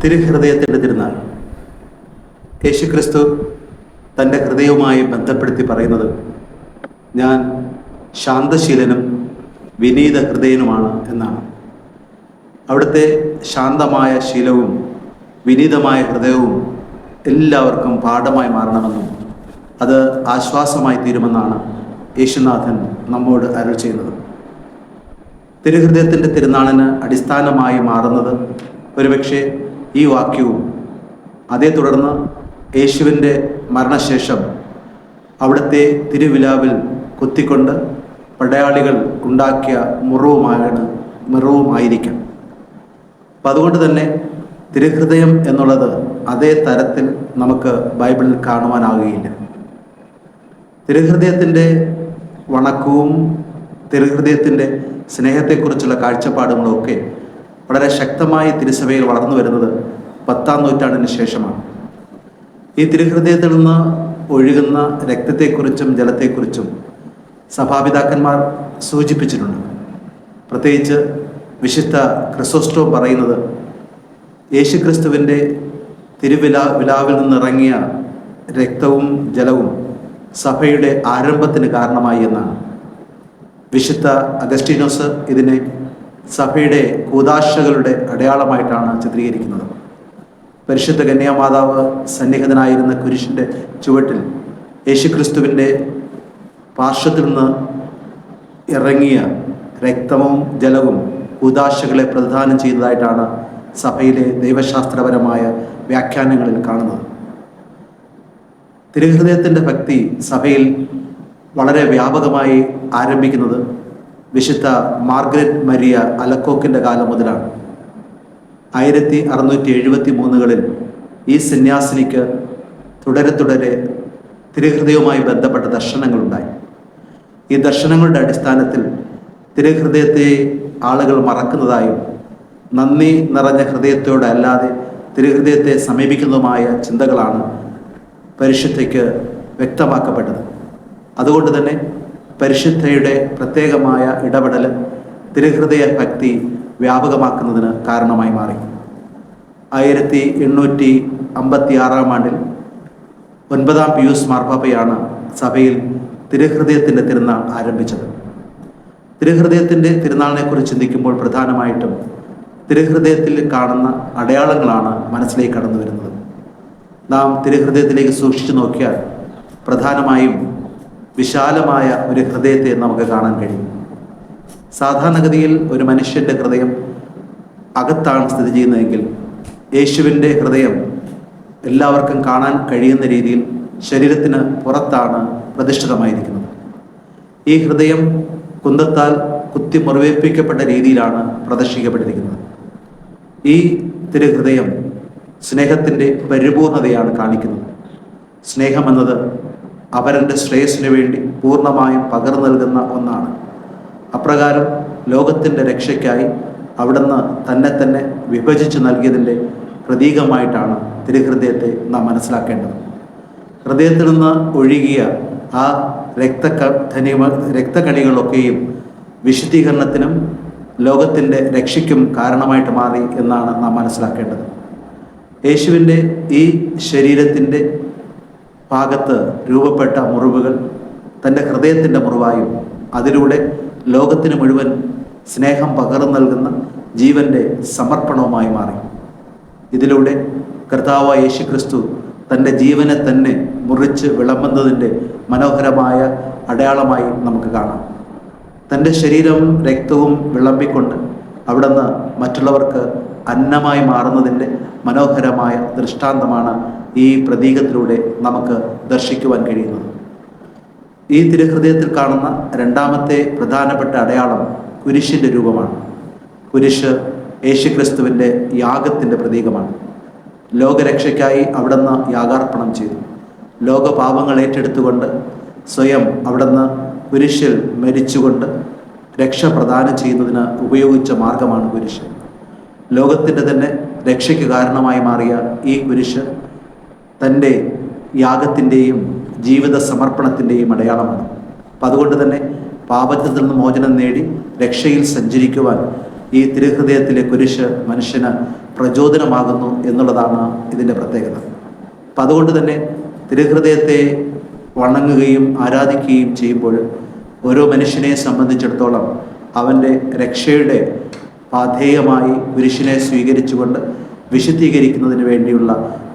തിരുഹൃദയത്തിൻ്റെ തിരുനാൾ. യേശുക്രിസ്തു തൻ്റെ ഹൃദയവുമായി ബന്ധപ്പെടുത്തി പറയുന്നത്, ഞാൻ ശാന്തശീലനും വിനീത ഹൃദയനുമാണ് എന്നാണ്. അവിടുത്തെ ശാന്തമായ ശീലവും വിനീതമായ ഹൃദയവും എല്ലാവർക്കും പാഠമായി മാറണമെന്നും അത് ആശ്വാസമായി തീരുമെന്നാണ് യേശുനാഥൻ നമ്മോട് അരുൾ ചെയ്യുന്നത്. തിരുഹൃദയത്തിൻ്റെ തിരുനാളിന് അടിസ്ഥാനമായി മാറുന്നത് ഒരുപക്ഷെ ഈ വാക്യവും അതേ തുടർന്ന് യേശുവിൻ്റെ മരണശേഷം അവിടുത്തെ തിരുവിലാവിൽ കുത്തിക്കൊണ്ട് പടയാളികൾ ഉണ്ടാക്കിയ മുറിവുമായിരിക്കാം. അപ്പം അതുകൊണ്ട് തന്നെ തിരുഹൃദയം എന്നുള്ളത് അതേ തരത്തിൽ നമുക്ക് ബൈബിളിൽ കാണുവാനാകുകയില്ല. തിരുഹൃദയത്തിൻ്റെ വണക്കവും തിരുഹൃദയത്തിൻ്റെ സ്നേഹത്തെക്കുറിച്ചുള്ള കാഴ്ചപ്പാടുകളൊക്കെ വളരെ ശക്തമായി തിരുസഭയിൽ വളർന്നു വരുന്നത് 10-ാം നൂറ്റാണ്ടിന് ശേഷമാണ്. ഈ തിരുഹൃദയത്തിൽ നിന്ന് ഒഴുകുന്ന രക്തത്തെക്കുറിച്ചും ജലത്തെക്കുറിച്ചും സഭാപിതാക്കന്മാർ സൂചിപ്പിച്ചിട്ടുണ്ട്. പ്രത്യേകിച്ച് വിശുദ്ധ ക്രിസോസ്റ്റോം പറയുന്നത് യേശുക്രിസ്തുവിൻ്റെ വിലാവിൽ നിന്നിറങ്ങിയ രക്തവും ജലവും സഭയുടെ ആരംഭത്തിന് കാരണമായി എന്നാണ്. വിശുദ്ധ അഗസ്റ്റീനോസ് ഇതിനെ സഭയുടെ കൂദാശകളുടെ അടയാളമായിട്ടാണ് ചിത്രീകരിക്കുന്നത്. പരിശുദ്ധ കന്യാമാതാവ് സന്നിഹിതനായിരുന്ന കുരിശിൻ്റെ ചുവട്ടിൽ യേശുക്രിസ്തുവിൻ്റെ പാർശ്വത്തിൽ നിന്ന് ഇറങ്ങിയ രക്തവും ജലവും കൂദാശകളെ പ്രതിദാനം ചെയ്യുന്നതായിട്ടാണ് സഭയിലെ ദൈവശാസ്ത്രപരമായ വ്യാഖ്യാനങ്ങളിൽ കാണുന്നത്. തിരുഹൃദയത്തിൻ്റെ ഭക്തി സഭയിൽ വളരെ വ്യാപകമായി ആരംഭിക്കുന്നത് വിശുദ്ധ മാർഗരറ്റ് മരിയ അലക്കോക്കിൻ്റെ കാലം മുതലാണ്. 1673 ഈ സന്യാസിനിക്ക് തുടരെ തിരുഹൃദയവുമായി ബന്ധപ്പെട്ട ദർശനങ്ങളുണ്ടായി. ഈ ദർശനങ്ങളുടെ അടിസ്ഥാനത്തിൽ തിരുഹൃദയത്തെ ആളുകൾ മറക്കുന്നതായും നന്ദി നിറഞ്ഞ ഹൃദയത്തോടല്ലാതെ തിരുഹൃദയത്തെ സമീപിക്കുന്നതുമായ ചിന്തകളാണ് പരിശുദ്ധയ്ക്ക് വ്യക്തമാക്കപ്പെട്ടത്. അതുകൊണ്ട് തന്നെ പരിശുദ്ധയുടെ പ്രത്യേകമായ ഇടപെടൽ തിരുഹൃദയ ഭക്തി വ്യാപകമാക്കുന്നതിന് കാരണമായി മാറി. 1856 ആണ്ടിൽ 9-ാം പിയൂസ് മാർപ്പാപ്പയാണ് സഭയിൽ തിരുഹൃദയത്തിൻ്റെ തിരുനാൾ ആരംഭിച്ചത്. തിരുഹൃദയത്തിൻ്റെ തിരുനാളിനെക്കുറിച്ച് ചിന്തിക്കുമ്പോൾ പ്രധാനമായിട്ടും തിരുഹൃദയത്തിൽ കാണുന്ന അടയാളങ്ങളാണ് മനസ്സിലേക്ക് കടന്നു വരുന്നത്. നാം തിരുഹൃദയത്തിലേക്ക് സൂക്ഷിച്ചു നോക്കിയാൽ പ്രധാനമായും വിശാലമായ ഒരു ഹൃദയത്തെ നമുക്ക് കാണാൻ കഴിയും. സാധാരണഗതിയിൽ ഒരു മനുഷ്യൻ്റെ ഹൃദയം അകത്താണ് സ്ഥിതി ചെയ്യുന്നതെങ്കിൽ യേശുവിൻ്റെ ഹൃദയം എല്ലാവർക്കും കാണാൻ കഴിയുന്ന രീതിയിൽ ശരീരത്തിന് പുറത്താണ് പ്രതിഷ്ഠിതമായിരിക്കുന്നത്. ഈ ഹൃദയം കുന്തത്താൽ കുത്തി മുറിവേൽപ്പിക്കപ്പെട്ട രീതിയിലാണ് പ്രദർശിക്കപ്പെട്ടിരിക്കുന്നത്. ഈ തിരുഹൃദയം സ്നേഹത്തിൻ്റെ പരിപൂർണതയാണ് കാണിക്കുന്നത്. സ്നേഹമെന്നത് അവരൻ്റെ ശ്രേയസ്സിന് വേണ്ടി പൂർണ്ണമായും പകർന്നു നൽകുന്ന ഒന്നാണ്. അപ്രകാരം ലോകത്തിൻ്റെ രക്ഷയ്ക്കായി അവിടുന്ന് തന്നെ വിഭജിച്ച് നൽകിയതിൻ്റെ പ്രതീകമായിട്ടാണ് തിരുഹൃദയത്തെ നാം മനസ്സിലാക്കേണ്ടത്. ഹൃദയത്തിൽ നിന്ന് ഒഴുകിയ ആ രക്തക്കണികളൊക്കെയും വിശുദ്ധീകരണത്തിനും ലോകത്തിൻ്റെ രക്ഷയ്ക്കും കാരണമായിട്ട് മാറി എന്നാണ് നാം മനസ്സിലാക്കേണ്ടത്. യേശുവിൻ്റെ ഈ ശരീരത്തിൻ്റെ ഭാഗത്ത് രൂപപ്പെട്ട മുറിവുകൾ തൻ്റെ ഹൃദയത്തിൻ്റെ മുറിവായും അതിലൂടെ ലോകത്തിന് മുഴുവൻ സ്നേഹം പകർന്നു നൽകുന്ന ജീവൻ്റെ സമർപ്പണവുമായി മാറി. ഇതിലൂടെ കർത്താവായ യേശുക്രിസ്തു തൻ്റെ ജീവനെ തന്നെ മുറിച്ച് വിളമ്പുന്നതിൻ്റെ മനോഹരമായ അടയാളമായി നമുക്ക് കാണാം. തൻ്റെ ശരീരവും രക്തവും വിളമ്പിക്കൊണ്ട് അവിടുന്ന് മറ്റുള്ളവർക്ക് അന്നമായി മാറുന്നതിൻ്റെ മനോഹരമായ ദൃഷ്ടാന്തമാണ് ഈ പ്രതീകത്തിലൂടെ നമുക്ക് ദർശിക്കുവാൻ കഴിയുന്നത്. ഈ തിരുഹൃദയത്തിൽ കാണുന്ന രണ്ടാമത്തെ പ്രധാനപ്പെട്ട അടയാളം കുരിശിൻ്റെ രൂപമാണ്. കുരിശ് യേശുക്രിസ്തുവിൻ്റെ യാഗത്തിൻ്റെ പ്രതീകമാണ്. ലോകരക്ഷയ്ക്കായി അവിടുന്ന് യാഗാർപ്പണം ചെയ്തു. ലോകപാപങ്ങൾ ഏറ്റെടുത്തുകൊണ്ട് സ്വയം അവിടുന്ന് കുരിശിൽ മരിച്ചുകൊണ്ട് രക്ഷ പ്രദാനം ചെയ്യുന്നതിന് ഉപയോഗിച്ച മാർഗമാണ് കുരിശ്. ലോകത്തിൻ്റെ തന്നെ രക്ഷയ്ക്ക് കാരണമായി മാറിയ ഈ കുരിശ് തൻ്റെ യാഗത്തിൻ്റെയും ജീവിത സമർപ്പണത്തിൻ്റെയും അടയാളമാണ്. അപ്പം അതുകൊണ്ട് തന്നെ പാപത്തിൽ നിന്ന് മോചനം നേടി രക്ഷയിൽ സഞ്ചരിക്കുവാൻ ഈ തിരുഹൃദയത്തിലെ കുരിശ് മനുഷ്യന് പ്രചോദനമാകുന്നു എന്നുള്ളതാണ് ഇതിൻ്റെ പ്രത്യേകത. അപ്പം അതുകൊണ്ട് തന്നെ തിരുഹൃദയത്തെ വണങ്ങുകയും ആരാധിക്കുകയും ചെയ്യുമ്പോൾ ഓരോ മനുഷ്യനെ സംബന്ധിച്ചിടത്തോളം അവൻ്റെ രക്ഷയുടെ പാഥേയമായി കുരിശിനെ സ്വീകരിച്ചുകൊണ്ട് വിശുദ്ധീകരിക്കുന്നതിന് വേണ്ടിയുള്ള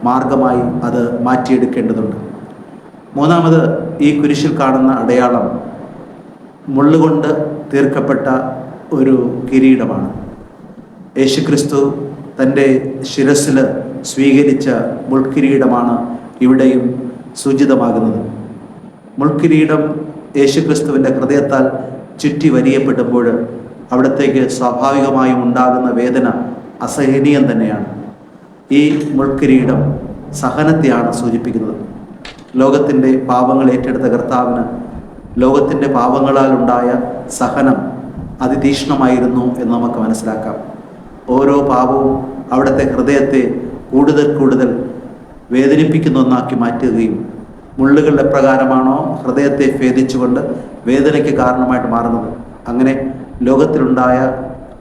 മാർഗമായി അത് മാറ്റിയെടുക്കേണ്ടതുണ്ട്. മൂന്നാമത്, ഈ കുരിശിൽ കാണുന്ന അടയാളം മുള്ളുകൊണ്ട് തീർക്കപ്പെട്ട ഒരു കിരീടമാണ്. യേശുക്രിസ്തു തൻ്റെ ശിരസ്സിൽ സ്വീകരിച്ച മുൾക്കിരീടമാണ് ഇവിടെയും സൂചിതമാകുന്നത്. മുൾക്കിരീടം യേശുക്രിസ്തുവിൻ്റെ ഹൃദയത്താൽ ചുറ്റി വരിയപ്പെടുമ്പോൾ അവിടത്തേക്ക് സ്വാഭാവികമായും ഉണ്ടാകുന്ന വേദന അസഹനീയം തന്നെയാണ്. ഈ മുൾക്കിരീടം സഹനത്തെയാണ് സൂചിപ്പിക്കുന്നത്. ലോകത്തിൻ്റെ പാപങ്ങൾ ഏറ്റെടുത്ത കർത്താവിന് ലോകത്തിൻ്റെ പാപങ്ങളാൽ ഉണ്ടായ സഹനം അതിതീക്ഷ്ണമായിരുന്നു എന്ന് നമുക്ക് മനസ്സിലാക്കാം. ഓരോ പാപവും അവിടുത്തെ ഹൃദയത്തെ കൂടുതൽ കൂടുതൽ വേദനിപ്പിക്കുന്ന ഒന്നാക്കി മാറ്റുകയും മുള്ളുകളുടെ എപ്രകാരമാണോ ഹൃദയത്തെ ഭേദിച്ചുകൊണ്ട് വേദനയ്ക്ക് കാരണമായിട്ട് മാറുന്നത്, അങ്ങനെ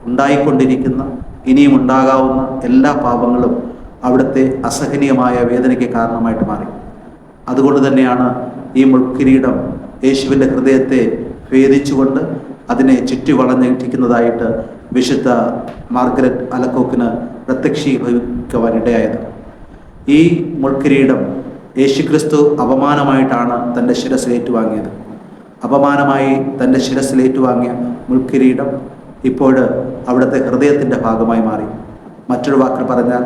ഉണ്ടായിക്കൊണ്ടിരിക്കുന്ന ഇനിയും ഉണ്ടാകാവുന്ന എല്ലാ പാപങ്ങളും അവിടുത്തെ അസഹനീയമായ വേദനയ്ക്ക് കാരണമായിട്ട് മാറി. അതുകൊണ്ട് തന്നെയാണ് ഈ മുൾക്കിരീടം യേശുവിൻ്റെ ഹൃദയത്തെ ഭേദിച്ചുകൊണ്ട് അതിനെ ചുറ്റി വളഞ്ഞിരിക്കുന്നതായിട്ട് വിശുദ്ധ മാർഗരറ്റ് അലക്കോക്കിന് പ്രത്യക്ഷീഭവിക്കുവാനിടയായത്. ഈ മുൾക്കിരീടം യേശുക്രിസ്തു അപമാനമായിട്ടാണ് തൻ്റെ ശിരസിലേറ്റുവാങ്ങിയത്. അപമാനമായി തൻ്റെ ശിരസിലേറ്റുവാങ്ങിയ മുൾക്കിരീടം ഇപ്പോൾ അവിടുത്തെ ഹൃദയത്തിൻ്റെ ഭാഗമായി മാറി. മറ്റൊരു വാക്കിൽ പറഞ്ഞാൽ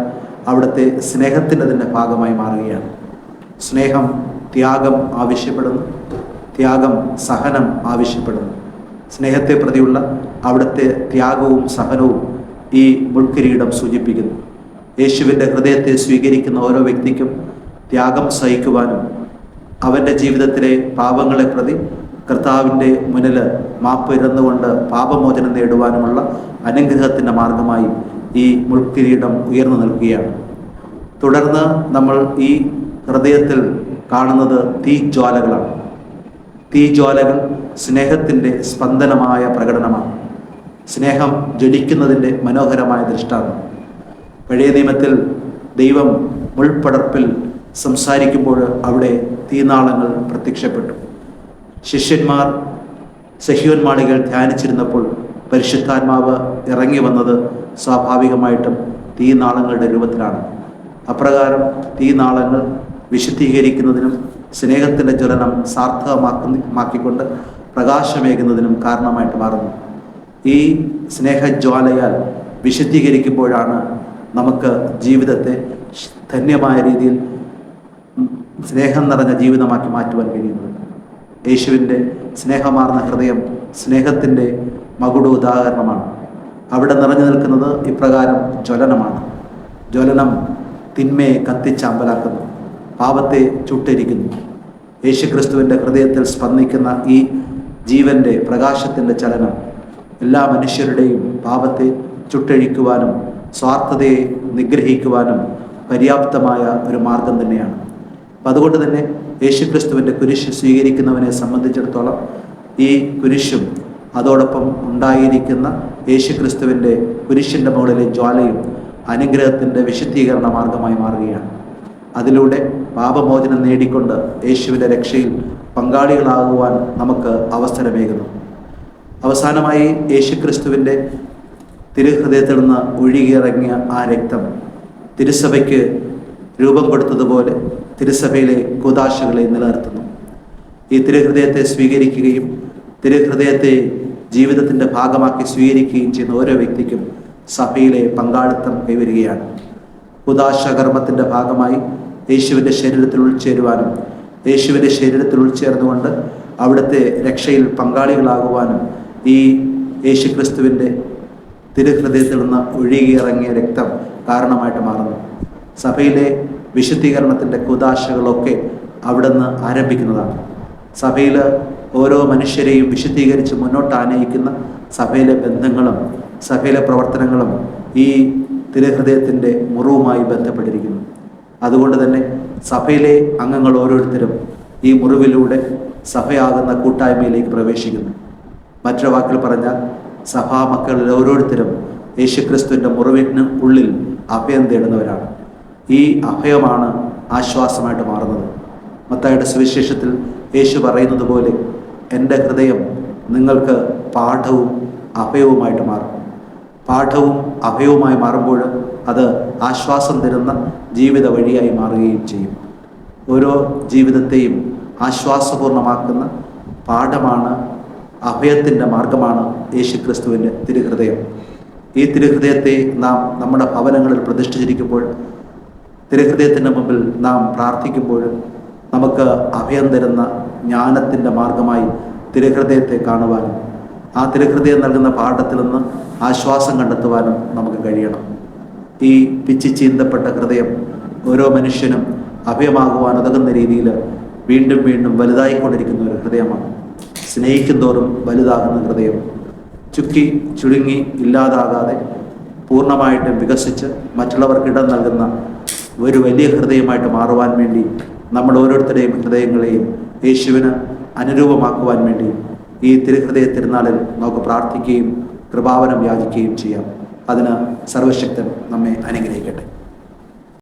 അവിടുത്തെ സ്നേഹത്തിൻ്റെ ഭാഗമായി മാറുകയാണ്. സ്നേഹം ത്യാഗം ആവശ്യപ്പെടുന്നു, ത്യാഗം സഹനം ആവശ്യപ്പെടുന്നു. സ്നേഹത്തെ പ്രതിയുള്ള അവിടുത്തെ ത്യാഗവും സഹനവും ഈ മുൾക്കിരീടം സൂചിപ്പിക്കുന്നു. യേശുവിൻ്റെ ഹൃദയത്തെ സ്വീകരിക്കുന്ന ഓരോ വ്യക്തിക്കും ത്യാഗം സഹിക്കുവാനും അവൻ്റെ ജീവിതത്തിലെ പാപങ്ങളെ പ്രതി കർത്താവിൻ്റെ മുന്നിൽ മാപ്പ് ഇരുന്നുകൊണ്ട് പാപമോചനം നേടുവാനുമുള്ള അനുഗ്രഹത്തിൻ്റെ മാർഗമായി ഈ മുൾക്കിരീടം ഉയർന്നു നിൽക്കുകയാണ്. തുടർന്ന് നമ്മൾ ഈ ഹൃദയത്തിൽ കാണുന്നത് തീജ്വാലകളാണ്. തീജ്വാലകൾ സ്നേഹത്തിൻ്റെ സ്പന്ദനമായ പ്രകടനമാണ്. സ്നേഹം ജ്വലിക്കുന്നതിൻ്റെ മനോഹരമായ ദൃഷ്ടാന്തം. പഴയ നിയമത്തിൽ ദൈവം മുൾപ്പടർപ്പിൽ സംസാരിക്കുമ്പോൾ അവിടെ തീനാളങ്ങൾ പ്രത്യക്ഷപ്പെട്ടു. ശിഷ്യന്മാർ സഹ്യോൻ മാളികൾ ധ്യാനിച്ചിരുന്നപ്പോൾ പരിശുദ്ധാത്മാവ് ഇറങ്ങി വന്നത് സ്വാഭാവികമായിട്ടും തീനാളങ്ങളുടെ രൂപത്തിലാണ്. അപ്രകാരം തീനാളങ്ങൾ വിശുദ്ധീകരിക്കുന്നതിനും സ്നേഹത്തിൻ്റെ ജ്വലനം സാർത്ഥകമാക്കിക്കൊണ്ട് പ്രകാശമേകുന്നതിനും കാരണമായിട്ട് മാറുന്നു. ഈ സ്നേഹജ്വാലയാൽ വിശുദ്ധീകരിക്കുമ്പോഴാണ് നമുക്ക് ജീവിതത്തെ ധന്യമായ രീതിയിൽ സ്നേഹം നിറഞ്ഞ ജീവിതമാക്കി മാറ്റുവാൻ കഴിയുന്നത്. യേശുവിൻ്റെ സ്നേഹമാർന്ന ഹൃദയം സ്നേഹത്തിൻ്റെ മകുട ഉദാഹരണമാണ്. അവിടെ നിറഞ്ഞു നിൽക്കുന്നത് ഇപ്രകാരം ജ്വലനമാണ്. ജ്വലനം തിന്മയെ കത്തിച്ചമ്പലാക്കുന്നു, പാപത്തെ ചുട്ടരിക്കുന്നു. യേശുക്രിസ്തുവിൻ്റെ ഹൃദയത്തിൽ സ്പന്ദിക്കുന്ന ഈ ജീവൻ്റെ പ്രകാശത്തിൻ്റെ ചലനം എല്ലാ മനുഷ്യരുടെയും പാപത്തെ ചുട്ടഴിക്കുവാനും സ്വാർത്ഥതയെ നിഗ്രഹിക്കുവാനും പര്യാപ്തമായ ഒരു മാർഗം തന്നെയാണ്. അപ്പം അതുകൊണ്ട് തന്നെ യേശുക്രിസ്തുവിൻ്റെ കുരിശ് സ്വീകരിക്കുന്നവനെ സംബന്ധിച്ചിടത്തോളം ഈ കുരിശും അതോടൊപ്പം ഉണ്ടായിരിക്കുന്ന യേശുക്രിസ്തുവിൻ്റെ കുരിശിൻ്റെ മുകളിലെ ജ്വാലയും അനുഗ്രഹത്തിൻ്റെ വിശുദ്ധീകരണ മാർഗമായി മാറുകയാണ്. അതിലൂടെ പാപമോചനം നേടിക്കൊണ്ട് യേശുവിൻ്റെ രക്ഷയിൽ പങ്കാളികളാകുവാൻ നമുക്ക് അവസരമേകുന്നു. അവസാനമായി യേശുക്രിസ്തുവിൻ്റെ തിരുഹൃദയത്തിൽ നിന്ന് ഒഴുകിയിറങ്ങിയ ആ രക്തം തിരുസഭയ്ക്ക് രൂപം കൊടുത്തതുപോലെ തിരുസഭയിലെ കൂദാശകളെ നിലനിർത്തുന്നു. ഈ തിരുഹൃദയത്തെ സ്വീകരിക്കുകയും തിരുഹൃദയത്തെ ജീവിതത്തിൻ്റെ ഭാഗമാക്കി സ്വീകരിക്കുകയും ചെയ്യുന്ന ഓരോ വ്യക്തിക്കും സഭയിലെ പങ്കാളിത്തം കൈവരികയാണ്. കൂദാശകർമ്മത്തിൻ്റെ ഭാഗമായി യേശുവിൻ്റെ ശരീരത്തിൽ ഉൾച്ചേരുവാനും യേശുവിൻ്റെ ശരീരത്തിൽ ഉൾച്ചേർന്നുകൊണ്ട് അവിടുത്തെ രക്ഷയിൽ പങ്കാളികളാകുവാനും ഈ യേശുക്രിസ്തുവിൻ്റെ തിരുഹൃദയത്തിൽ നിന്ന് ഒഴുകിയിറങ്ങിയ രക്തം കാരണമായിട്ട് മാറുന്നു. സഭയിലെ വിശുദ്ധീകരണത്തിൻ്റെ കൂദാശകളൊക്കെ അവിടെ നിന്ന് ആരംഭിക്കുന്നതാണ്. സഭയിൽ ഓരോ മനുഷ്യരെയും വിശുദ്ധീകരിച്ച് മുന്നോട്ട് ആനയിക്കുന്ന സഭയിലെ ബന്ധങ്ങളും സഭയിലെ പ്രവർത്തനങ്ങളും ഈ തിരുഹൃദയത്തിൻ്റെ മുറിവുമായി ബന്ധപ്പെട്ടിരിക്കുന്നു. അതുകൊണ്ട് തന്നെ സഭയിലെ അംഗങ്ങൾ ഓരോരുത്തരും ഈ മുറിവിലൂടെ സഭയാകുന്ന കൂട്ടായ്മയിലേക്ക് പ്രവേശിക്കുന്നു. മറ്റൊരു വാക്കിൽ പറഞ്ഞാൽ സഭാ മക്കളിൽ ഓരോരുത്തരും യേശുക്രിസ്തുവിൻ്റെ മുറിവിന് ഉള്ളിൽ അഭയം തേടുന്നവരാണ്. ഈ അഭയമാണ് ആശ്വാസമായിട്ട് മാറുന്നത്. മത്തായിയുടെ സുവിശേഷത്തിൽ യേശു പറയുന്നത് പോലെ എൻ്റെ ഹൃദയം നിങ്ങൾക്ക് പാഠവും അഭയവുമായിട്ട് മാറും. പാഠവും അഭയവുമായി മാറുമ്പോൾ അത് ആശ്വാസം തരുന്ന ജീവിത വഴിയായി മാറുകയും ചെയ്യും. ഓരോ ജീവിതത്തെയും ആശ്വാസപൂർണമാക്കുന്ന പാഠമാണ്, അഭയത്തിൻ്റെ മാർഗമാണ് യേശുക്രിസ്തുവിൻ്റെ തിരുഹൃദയം. ഈ തിരുഹൃദയത്തെ നാം നമ്മുടെ ഭവനങ്ങളിൽ പ്രതിഷ്ഠിച്ചിരിക്കുമ്പോൾ, തിരുഹൃദയത്തിൻ്റെ മുമ്പിൽ നാം പ്രാർത്ഥിക്കുമ്പോൾ നമുക്ക് അഭയം തരുന്ന ജ്ഞാനത്തിൻ്റെ മാർഗമായി തിരുഹൃദയത്തെ കാണുവാനും ആ തിരുഹൃദയം നൽകുന്ന പാഠത്തിൽ നിന്ന് ആശ്വാസം കണ്ടെത്തുവാനും നമുക്ക് കഴിയണം. ഈ പിച്ചി ചീന്തപ്പെട്ട ഹൃദയം ഓരോ മനുഷ്യനും അഭയമാകുവാൻ ഉതകുന്ന രീതിയിൽ വീണ്ടും വീണ്ടും വലുതായിക്കൊണ്ടിരിക്കുന്ന ഒരു ഹൃദയമാണ്. സ്നേഹിക്കും തോറും വലുതാകുന്ന ഹൃദയം, ചുക്കി ചുരുങ്ങി ഇല്ലാതാകാതെ പൂർണ്ണമായിട്ടും വികസിച്ച് മറ്റുള്ളവർക്കിടം നൽകുന്ന ഒരു വലിയ ഹൃദയമായിട്ട് മാറുവാൻ വേണ്ടി നമ്മൾ ഓരോരുത്തരുടെയും ഹൃദയങ്ങളെയും യേശുവിന് അനുരൂപമാക്കുവാൻ വേണ്ടി ഈ തിരുഹൃദയ തിരുനാളിൽ നമുക്ക് പ്രാർത്ഥിക്കുകയും കൃപാവനം യാചിക്കുകയും ചെയ്യാം. അതിന് സർവശക്തൻ നമ്മെ അനുഗ്രഹിക്കട്ടെ.